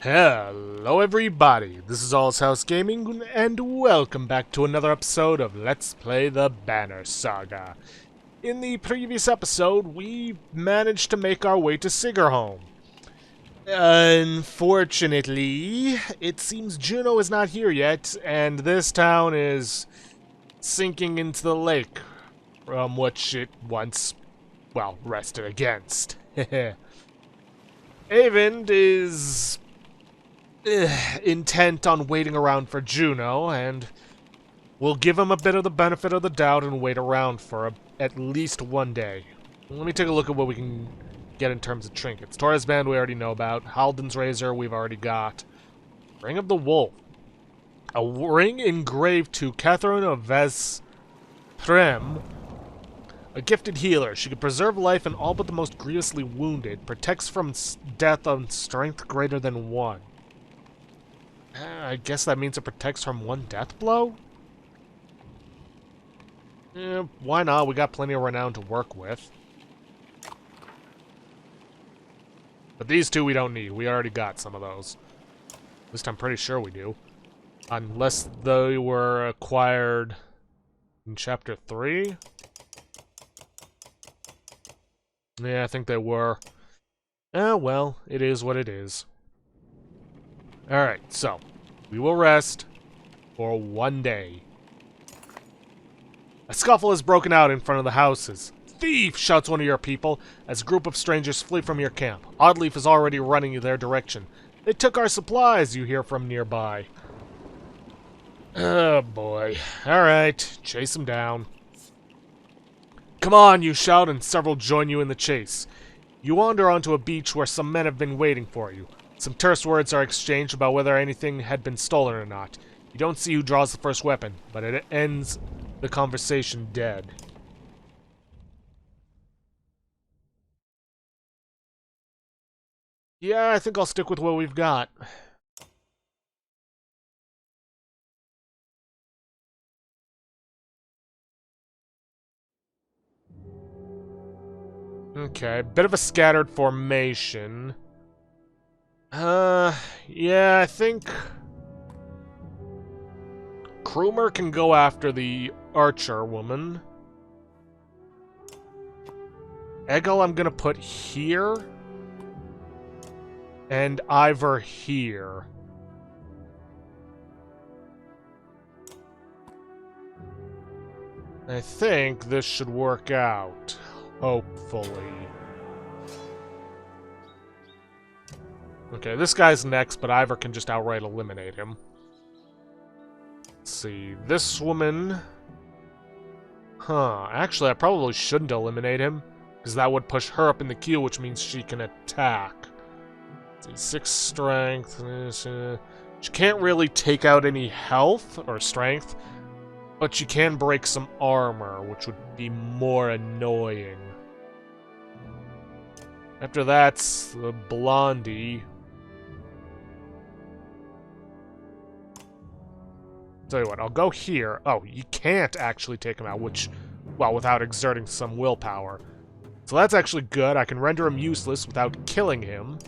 Hello everybody, this is All's House Gaming, and welcome back to another episode of Let's Play the Banner Saga. In the previous episode, we managed to make our way to Sigrholm. Unfortunately, it seems Juno is not here yet, and this town is sinking into the lake, from which it once, well, rested against. Eyvind is intent on waiting around for Juno, and we'll give him a bit of the benefit of the doubt and wait around for at least one day. Let me take a look at what we can get in terms of trinkets. Taurus Band we already know about. Haldan's Razor we've already got. Ring of the Wolf. A ring engraved to Catherine of Vesprem. A gifted healer. She can preserve life in all but the most grievously wounded. Protects from death on strength greater than 1. I guess that means it protects from 1 death blow? Why not? We got plenty of renown to work with. But these two we don't need. We already got some of those. At least I'm pretty sure we do. Unless they were acquired in Chapter 3? Yeah, I think they were. Well, it is what it is. Alright, so, we will rest for 1 day. A scuffle has broken out in front of the houses. "Thief!" shouts one of your people, as a group of strangers flee from your camp. Oddleaf is already running in their direction. "They took our supplies," you hear from nearby. Oh boy. Alright, chase them down. "Come on," you shout, and several join you in the chase. You wander onto a beach where some men have been waiting for you. Some terse words are exchanged about whether anything had been stolen or not. You don't see who draws the first weapon, but it ends the conversation dead. Yeah, I think I'll stick with what we've got. Okay, bit of a scattered formation. Yeah, I think Krumer can go after the archer woman. Egil I'm gonna put here. And Ivor here. I think this should work out. Hopefully. Okay, this guy's next, but Ivor can just outright eliminate him. Let's see, this woman... actually I probably shouldn't eliminate him, because that would push her up in the queue, which means she can attack. Let's see, 6 strength... She can't really take out any health, or strength, but she can break some armor, which would be more annoying. After that's the Blondie. Tell you what, I'll go here. Oh, you can't actually take him out, which, well, without exerting some willpower. So that's actually good. I can render him useless without killing him.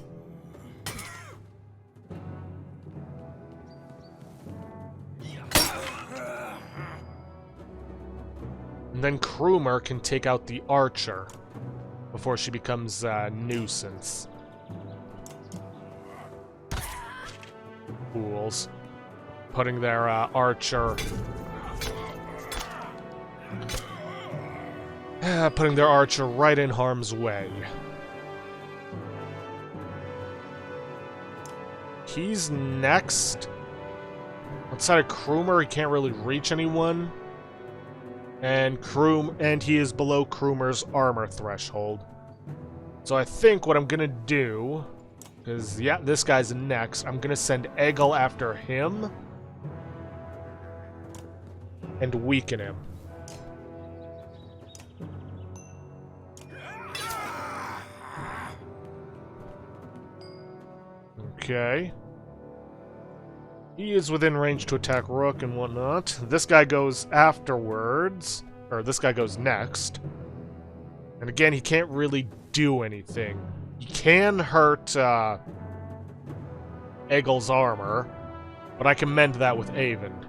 And then Krumer can take out the archer before she becomes a nuisance. Fools. Putting their archer... putting their archer right in harm's way. He's next. Outside of Krumer, he can't really reach anyone. And he is below Krumer's armor threshold. So I think what I'm gonna do is, yeah, this guy's next. I'm gonna send Egil after him and weaken him. Okay. He is within range to attack Rook and whatnot. This guy goes afterwards. Or this guy goes next. And again, he can't really do anything. He can hurt Egil's armor, but I can mend that with Eyvind.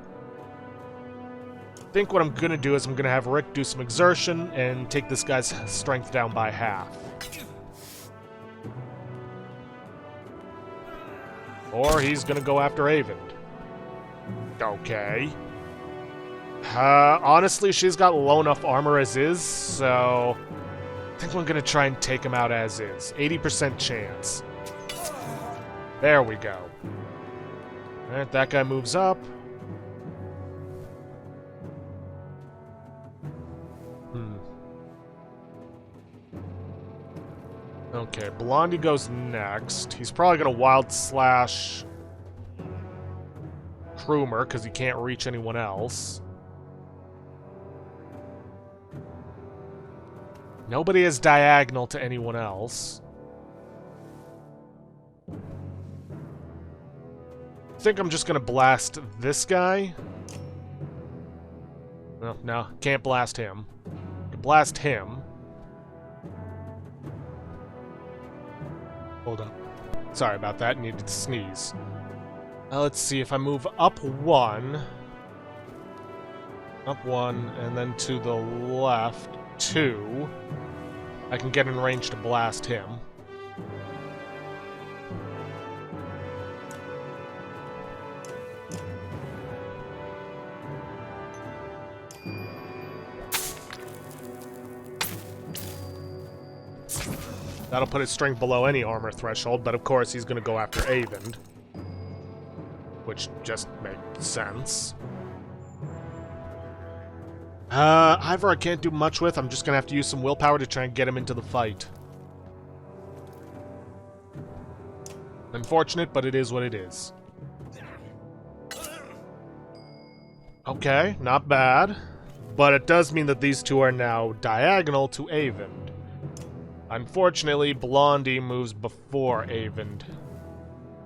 I think what I'm going to do is I'm going to have Rick do some exertion and take this guy's strength down by half. Or he's going to go after Eyvind. Okay. Honestly, she's got low enough armor as is, so I think we're going to try and take him out as is. 80% chance. There we go. Alright, that guy moves up. Okay, Blondie goes next. He's probably going to Wild Slash Krumer, because he can't reach anyone else. Nobody is diagonal to anyone else. I think I'm just going to blast this guy. No, can't blast him. I can blast him. Hold up. Sorry about that, needed to sneeze. Let's see, if I move up one, and then to the left, 2, I can get in range to blast him. That'll put his strength below any armor threshold, but of course he's going to go after Eyvind. Which just makes sense. Ivor I can't do much with. I'm just going to have to use some willpower to try and get him into the fight. Unfortunate, but it is what it is. Okay, not bad. But it does mean that these two are now diagonal to Eyvind. Unfortunately, Blondie moves before Eyvind,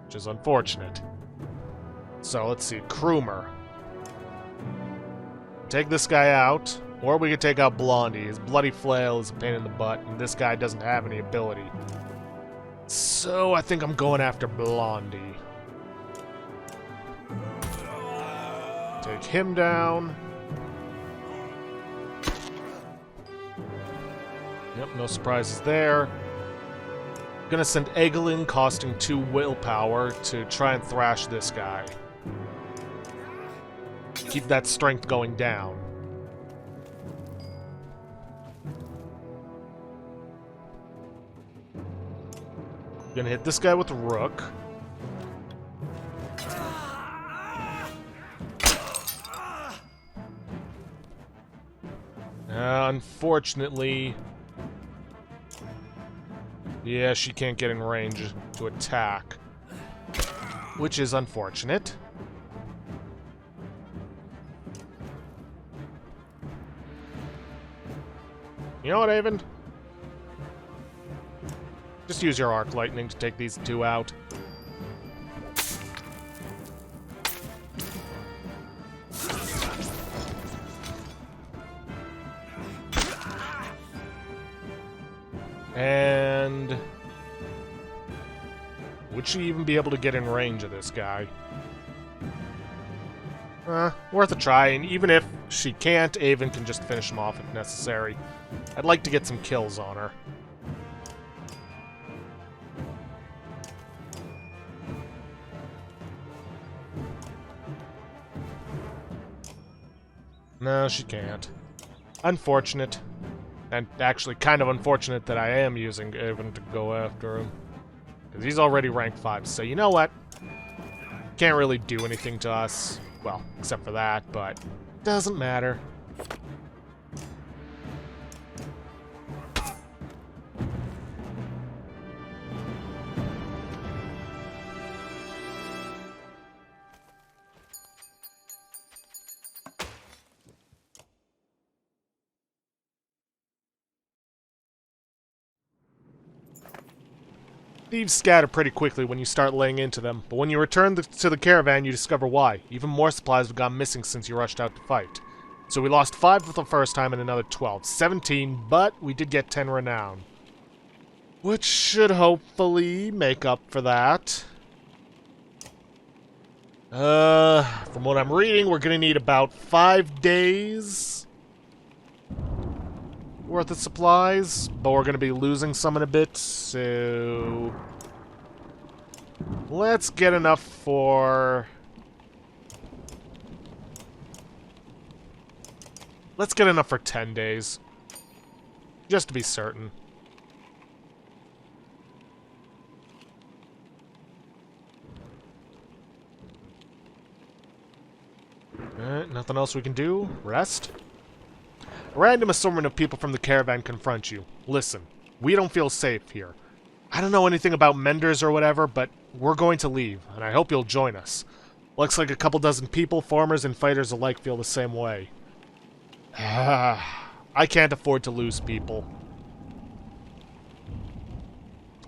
which is unfortunate. So, let's see. Krumer. Take this guy out, or we could take out Blondie. His bloody flail is a pain in the butt, and this guy doesn't have any ability. So, I think I'm going after Blondie. Take him down. Yep, no surprises there. Gonna send Egil in, costing 2 willpower to try and thrash this guy. Keep that strength going down. Gonna hit this guy with a rook. Unfortunately... yeah, she can't get in range to attack. Which is unfortunate. You know what, Eyvind? Just use your arc lightning to take these two out. And... would she even be able to get in range of this guy? Worth a try, and even if she can't, Eyvind can just finish him off if necessary. I'd like to get some kills on her. No, she can't. Unfortunate. And actually kind of unfortunate that I am using Eyvind to go after him. Because he's already rank 5, so you know what? Can't really do anything to us. Well, except for that, but doesn't matter. Thieves scatter pretty quickly when you start laying into them, but when you return to the caravan, you discover why. Even more supplies have gone missing since you rushed out to fight. So we lost 5 for the first time and another 12. 17, but we did get 10 renown. Which should hopefully make up for that. From what I'm reading, we're gonna need about 5 days worth of supplies, but we're gonna be losing some in a bit, so let's get enough for... Let's get enough for 10 days. Just to be certain. Alright, nothing else we can do. Rest. A random assortment of people from the caravan confront you. Listen, we don't feel safe here. I don't know anything about menders or whatever, but we're going to leave, and I hope you'll join us. Looks like a couple dozen people, farmers and fighters alike, feel the same way. I can't afford to lose people.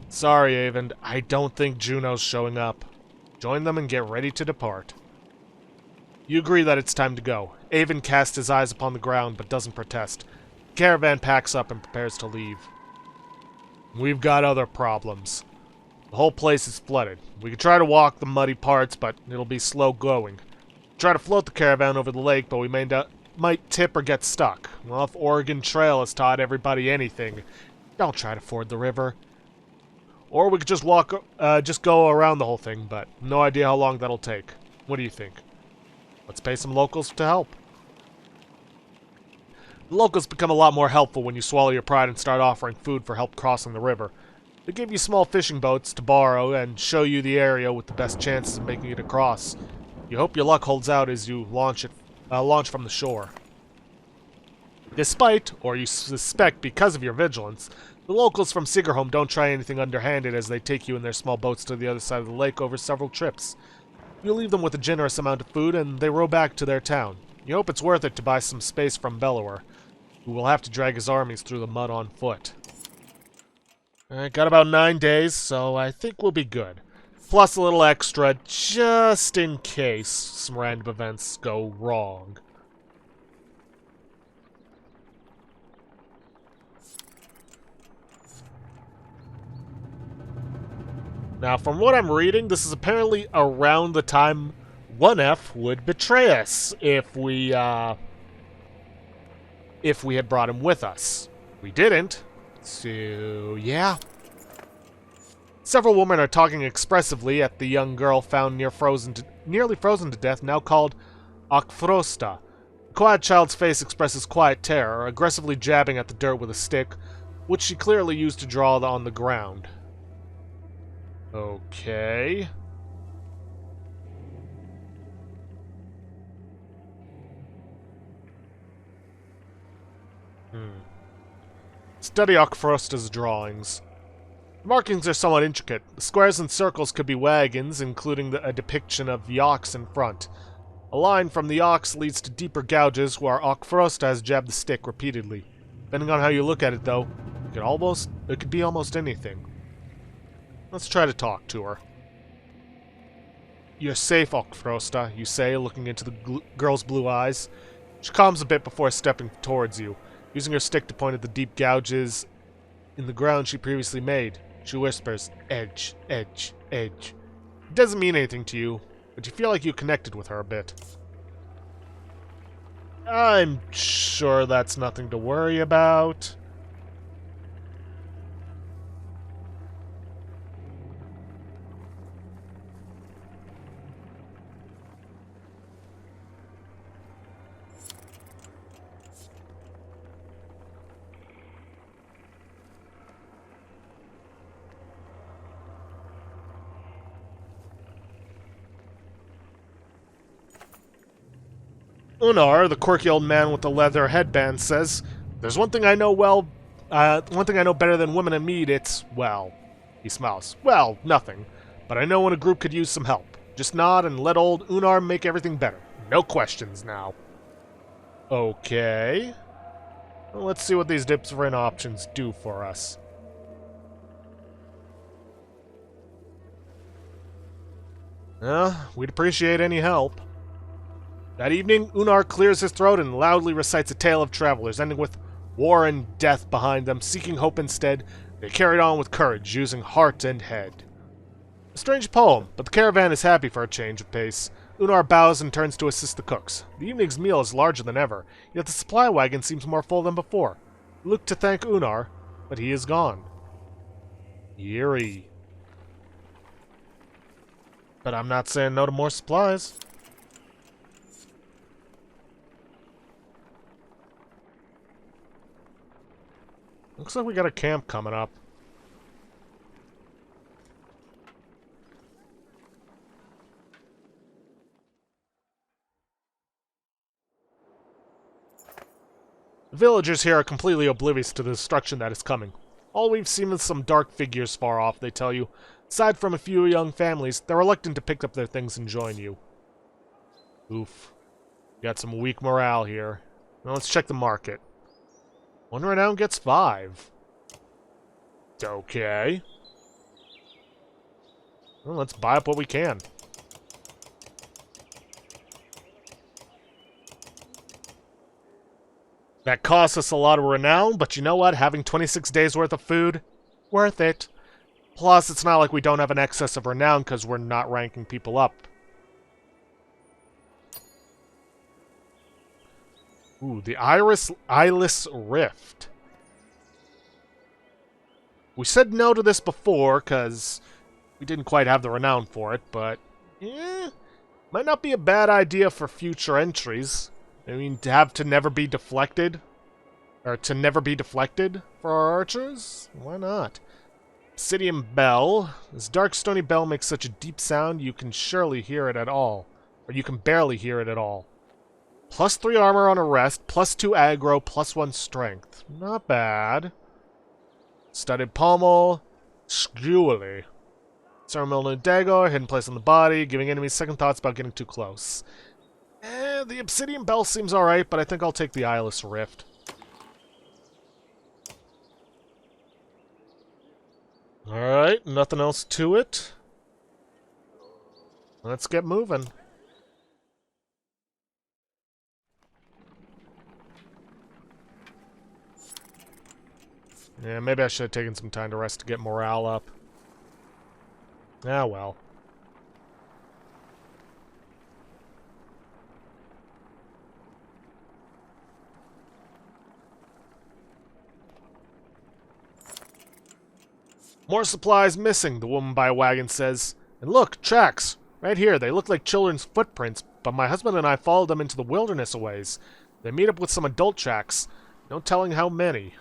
Sorry, Avon, I don't think Juno's showing up. Join them and get ready to depart. You agree that it's time to go. Avon casts his eyes upon the ground, but doesn't protest. The caravan packs up and prepares to leave. We've got other problems. The whole place is flooded. We could try to walk the muddy parts, but it'll be slow going. Try to float the caravan over the lake, but we might tip or get stuck. Well, if Oregon Trail has taught everybody anything, don't try to ford the river. Or we could just just go around the whole thing, but no idea how long that'll take. What do you think? Let's pay some locals to help. The locals become a lot more helpful when you swallow your pride and start offering food for help crossing the river. They give you small fishing boats to borrow and show you the area with the best chances of making it across. You hope your luck holds out as you launch from the shore. Despite, or you suspect because of your vigilance, the locals from Sigrholm don't try anything underhanded as they take you in their small boats to the other side of the lake over several trips. You leave them with a generous amount of food, and they row back to their town. You hope it's worth it to buy some space from Bellower, who will have to drag his armies through the mud on foot. Alright, got about 9 days, so I think we'll be good. Plus a little extra, just in case some random events go wrong. Now, from what I'm reading, this is apparently around the time 1F would betray us if we had brought him with us. We didn't, so yeah. Several women are talking expressively at the young girl found nearly frozen to death, now called Akhfrosta. The quiet child's face expresses quiet terror, aggressively jabbing at the dirt with a stick, which she clearly used to draw on the ground. Okay. Study Akhfrosta's drawings. The markings are somewhat intricate. The squares and circles could be wagons, including a depiction of the ox in front. A line from the ox leads to deeper gouges where Akhfrosta has jabbed the stick repeatedly. Depending on how you look at it, though, it could be almost anything. Let's try to talk to her. You're safe, Akhfrosta, you say, looking into the girl's blue eyes. She calms a bit before stepping towards you. Using her stick to point at the deep gouges in the ground she previously made, she whispers, "Edge, edge, edge." It doesn't mean anything to you, but you feel like you connected with her a bit. I'm sure that's nothing to worry about. Unar, the quirky old man with the leather headband, says, "There's one thing I know better than women and meat, it's, well..." He smiles. "Well, nothing. But I know when a group could use some help. Just nod and let old Unar make everything better. No questions now." Okay. Well, let's see what these different options do for us. We'd appreciate any help. That evening, Unar clears his throat and loudly recites a tale of travelers, ending with war and death behind them. Seeking hope instead, they carried on with courage, using heart and head. A strange poem, but the caravan is happy for a change of pace. Unar bows and turns to assist the cooks. The evening's meal is larger than ever, yet the supply wagon seems more full than before. We look to thank Unar, but he is gone. Eerie. But I'm not saying no to more supplies. Looks like we got a camp coming up. The villagers here are completely oblivious to the destruction that is coming. All we've seen is some dark figures far off, they tell you. Aside from a few young families, they're reluctant to pick up their things and join you. Oof. Got some weak morale here. Now let's check the market. One renown gets 5. Okay. Well, let's buy up what we can. That costs us a lot of renown, but you know what? Having 26 days worth of food, worth it. Plus, it's not like we don't have an excess of renown because we're not ranking people up. Ooh, the Eyeless Rift. We said no to this before because we didn't quite have the renown for it, but might not be a bad idea for future entries. I mean, to never be deflected? Or to never be deflected for our archers? Why not? Obsidian Bell. This dark stony bell makes such a deep sound you can surely hear it at all. Or you can barely hear it at all. Plus 3 armor on a rest, plus 2 aggro, plus 1 strength. Not bad. Studded pommel. Skewly. Ceremonial dagger, hidden place on the body, giving enemies second thoughts about getting too close. The Obsidian Bell seems alright, but I think I'll take the Eyeless Rift. Alright, nothing else to it. Let's get moving. Yeah, maybe I should have taken some time to rest to get morale up. Ah, well. More supplies missing, the woman by a wagon says. And look, tracks! Right here, they look like children's footprints, but my husband and I followed them into the wilderness a ways. They meet up with some adult tracks. No telling how many.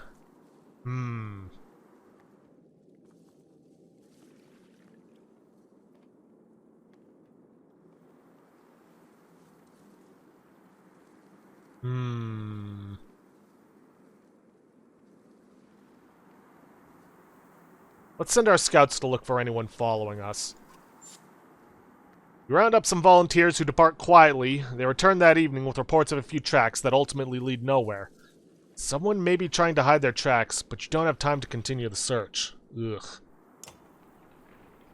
Let's send our scouts to look for anyone following us. We round up some volunteers who depart quietly. They return that evening with reports of a few tracks that ultimately lead nowhere. Someone may be trying to hide their tracks, but you don't have time to continue the search. Ugh.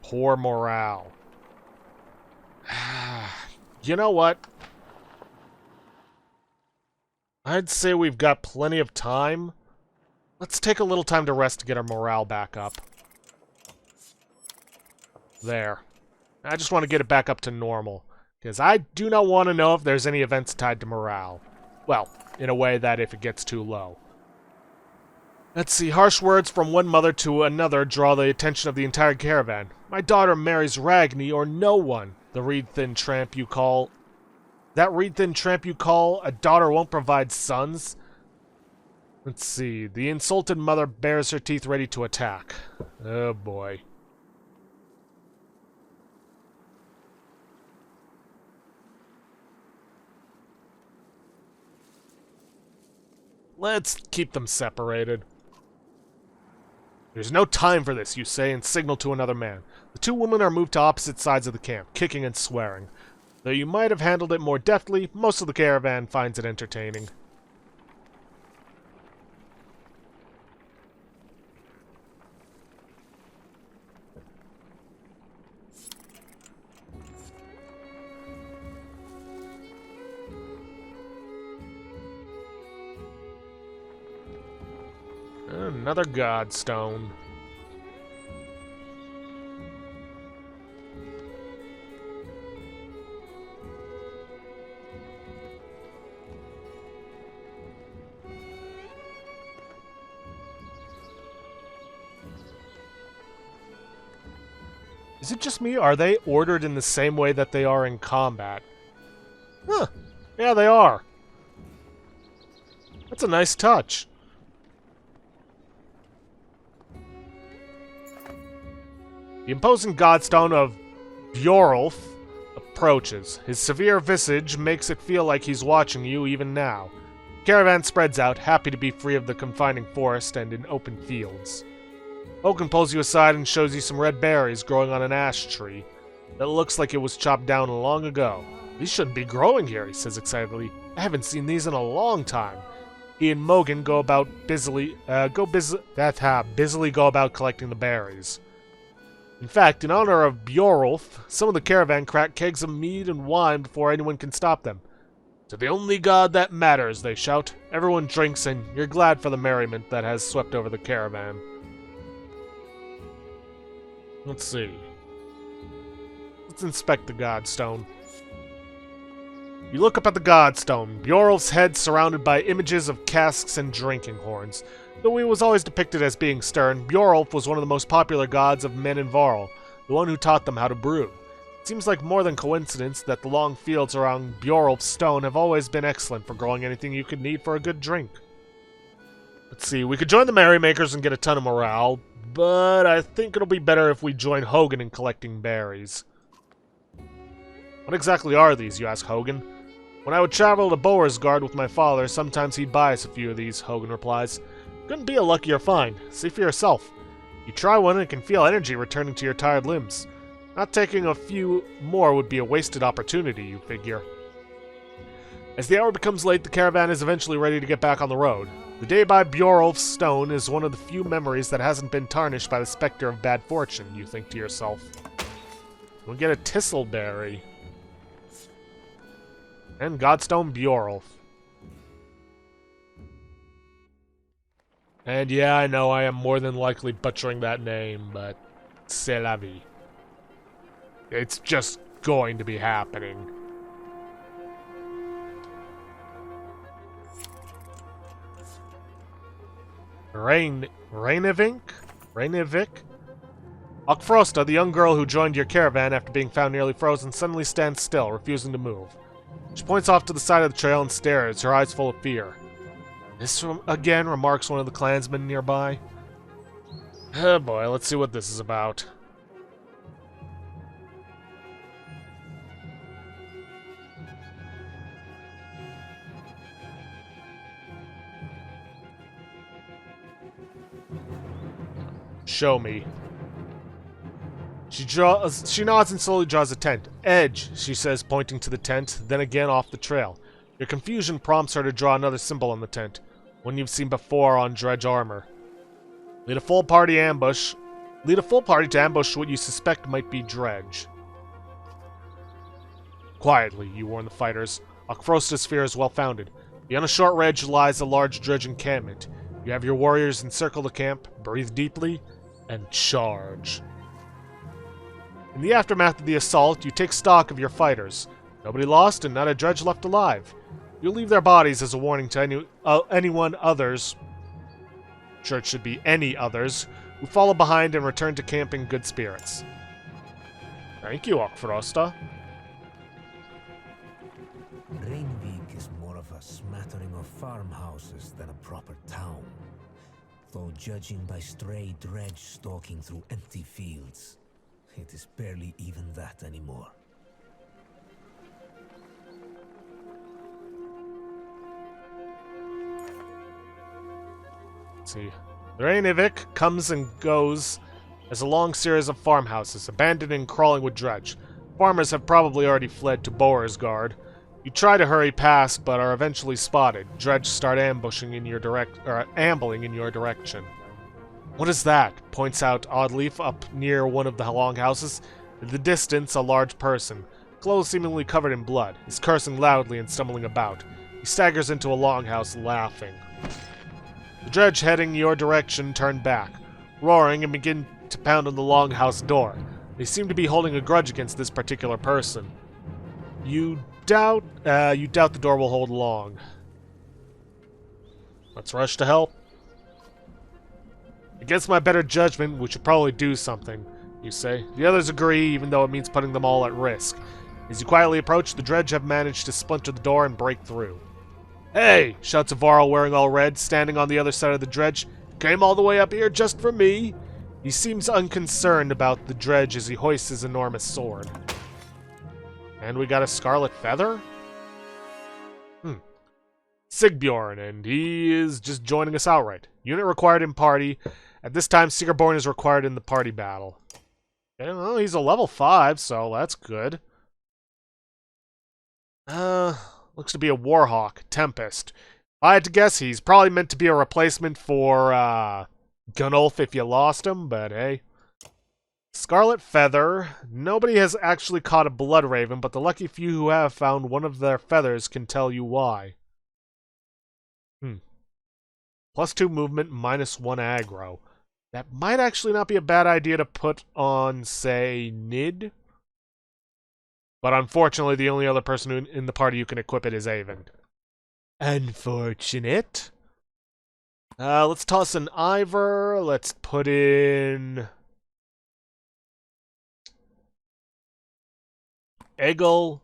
Poor morale. You know what? I'd say we've got plenty of time. Let's take a little time to rest to get our morale back up. There. I just want to get it back up to normal, because I do not want to know if there's any events tied to morale. Well, in a way that if it gets too low. Let's see, harsh words from one mother to another draw the attention of the entire caravan. My daughter marries Ragni or no one. The reed-thin tramp you call... That reed-thin tramp you call a daughter won't provide sons? Let's see, the insulted mother bares her teeth ready to attack. Oh boy. Let's keep them separated. There's no time for this, you say, and signal to another man. The two women are moved to opposite sides of the camp, kicking and swearing. Though you might have handled it more deftly, most of the caravan finds it entertaining. Another godstone. Is it just me? Are they ordered in the same way that they are in combat? Huh. Yeah, they are. That's a nice touch. The imposing godstone of Bjorulf approaches. His severe visage makes it feel like he's watching you even now. The caravan spreads out, happy to be free of the confining forest and in open fields. Hogan pulls you aside and shows you some red berries growing on an ash tree that looks like it was chopped down long ago. These shouldn't be growing here, he says excitedly. I haven't seen these in a long time. He and Mogan busily go about collecting the berries. In fact, in honor of Bjorulf, some of the caravan crack kegs of mead and wine before anyone can stop them. To the only god that matters, they shout. Everyone drinks, and you're glad for the merriment that has swept over the caravan. Let's see. Let's inspect the godstone. You look up at the godstone. Bjorulf's head surrounded by images of casks and drinking horns. Though he was always depicted as being stern, Bjorulf was one of the most popular gods of men in Varl, the one who taught them how to brew. It seems like more than coincidence that the long fields around Bjorulf's stone have always been excellent for growing anything you could need for a good drink. Let's see, we could join the Merrymakers and get a ton of morale, but I think it'll be better if we join Hogan in collecting berries. What exactly are these, you ask Hogan? When I would travel to Boersgard with my father, sometimes he'd buy us a few of these, Hogan replies. Couldn't be a luckier find. See for yourself. You try one and can feel energy returning to your tired limbs. Not taking a few more would be a wasted opportunity, you figure. As the hour becomes late, the caravan is eventually ready to get back on the road. The day by Bjorulf's stone is one of the few memories that hasn't been tarnished by the specter of bad fortune, you think to yourself. We'll get a Tistleberry. And Godstone Bjorulf. And yeah, I know I am more than likely butchering that name, but c'est la vie. It's just going to be happening. Reynavik? Akhfrosta, the young girl who joined your caravan after being found nearly frozen, suddenly stands still, refusing to move. She points off to the side of the trail and stares, her eyes full of fear. This again, remarks one of the clansmen nearby. Oh boy, let's see what this is about. Show me. She nods and slowly draws a tent. Edge, she says, pointing to the tent, then again off the trail. Your confusion prompts her to draw another symbol on the tent, one you've seen before on dredge armor. Lead a full party to ambush what you suspect might be dredge. Quietly, you warn the fighters. Akhfrosta's fear is well-founded. Beyond a short ridge lies a large dredge encampment. You have your warriors encircle the camp, breathe deeply, and charge. In the aftermath of the assault, you take stock of your fighters. Nobody lost and not a dredge left alive. You'll leave their bodies as a warning to anyone others. Sure, it should be any others who follow behind and return to camp in good spirits. Thank you, Akhfrosta. Reynavik is more of a smattering of farmhouses than a proper town. Though judging by stray dredge stalking through empty fields, it is barely even that anymore. Let's see. The Reynavik comes and goes as a long series of farmhouses, abandoned and crawling with dredge. Farmers have probably already fled to Boersgard. You try to hurry past, but are eventually spotted. Dredge start ambling in your direction. What is that? Points out Oddleaf up near one of the longhouses. In the distance, a large person, clothes seemingly covered in blood, is cursing loudly and stumbling about. He staggers into a longhouse, laughing. The dredge heading your direction turn back, roaring and begin to pound on the longhouse door. They seem to be holding a grudge against this particular person. You doubt the door will hold long. Let's rush to help. Against my better judgment, we should probably do something. you say. The others agree, even though it means putting them all at risk. As you quietly approach, the dredge have managed to splinter the door and break through. "Hey!" shouts Varl wearing all red, standing on the other side of the dredge. "Came all the way up here just for me?" He seems unconcerned about the dredge as he hoists his enormous sword. And we got a scarlet feather? Sigbjorn, and he is just joining us outright. Unit required in party. At this time, Sigrholm is required in the party battle. Okay, well, he's a level 5, so that's good. Looks to be a Warhawk, Tempest. I had to guess he's probably meant to be a replacement for, Gunnulf if you lost him, but hey. Scarlet Feather. Nobody has actually caught a Blood Raven, but the lucky few who have found one of their feathers can tell you why. +2 movement, -1 aggro. That might actually not be a bad idea to put on, say, Nid. But unfortunately, the only other person in the party who can equip it is Avon. Unfortunate. Let's toss an Ivor. Let's put in Eggle,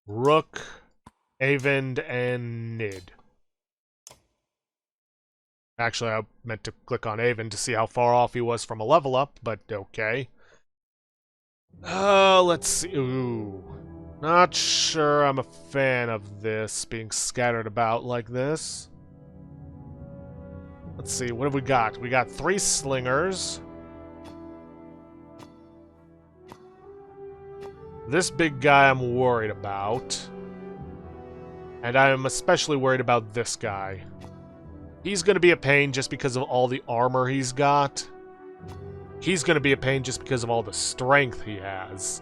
Rook, Avon, and Nid. Actually, I meant to click on Avon to see how far off he was from a level up, but okay. Let's see. Ooh. Not sure I'm a fan of this being scattered about like this. Let's see, what have we got? We got 3 slingers. This big guy I'm worried about. And I'm especially worried about this guy. He's going to be a pain just because of all the armor he's got. He's going to be a pain just because of all the strength he has.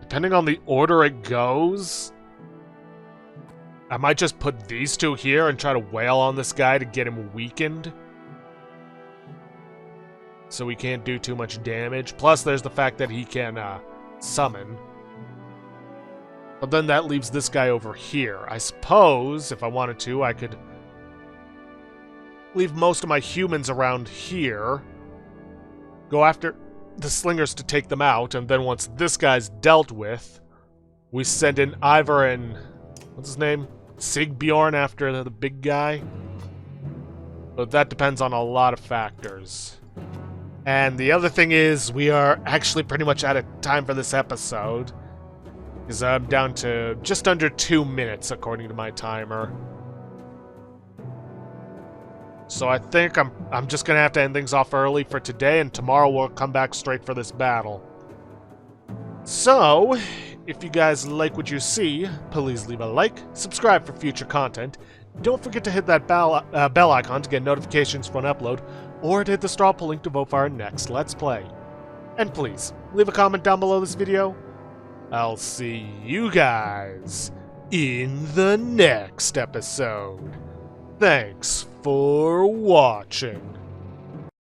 Depending on the order it goes, I might just put these 2 here and try to wail on this guy to get him weakened. So he can't do too much damage. Plus, there's the fact that he can, summon. But then that leaves this guy over here. I suppose, if I wanted to, I could leave most of my humans around here. Go after the slingers to take them out, and then once this guy's dealt with, we send in Ivor and... what's his name? Sigbjorn after the big guy. But that depends on a lot of factors. And the other thing is, we are actually pretty much out of time for this episode. Because I'm down to just under 2 minutes, according to my timer. So I think I'm just going to have to end things off early for today, and tomorrow we'll come back straight for this battle. So, if you guys like what you see, please leave a like, subscribe for future content. Don't forget to hit that bell icon to get notifications when I upload, or to hit the straw poll link to vote for our next Let's Play. And please, leave a comment down below this video. I'll see you guys in the next episode. Thanks for watching.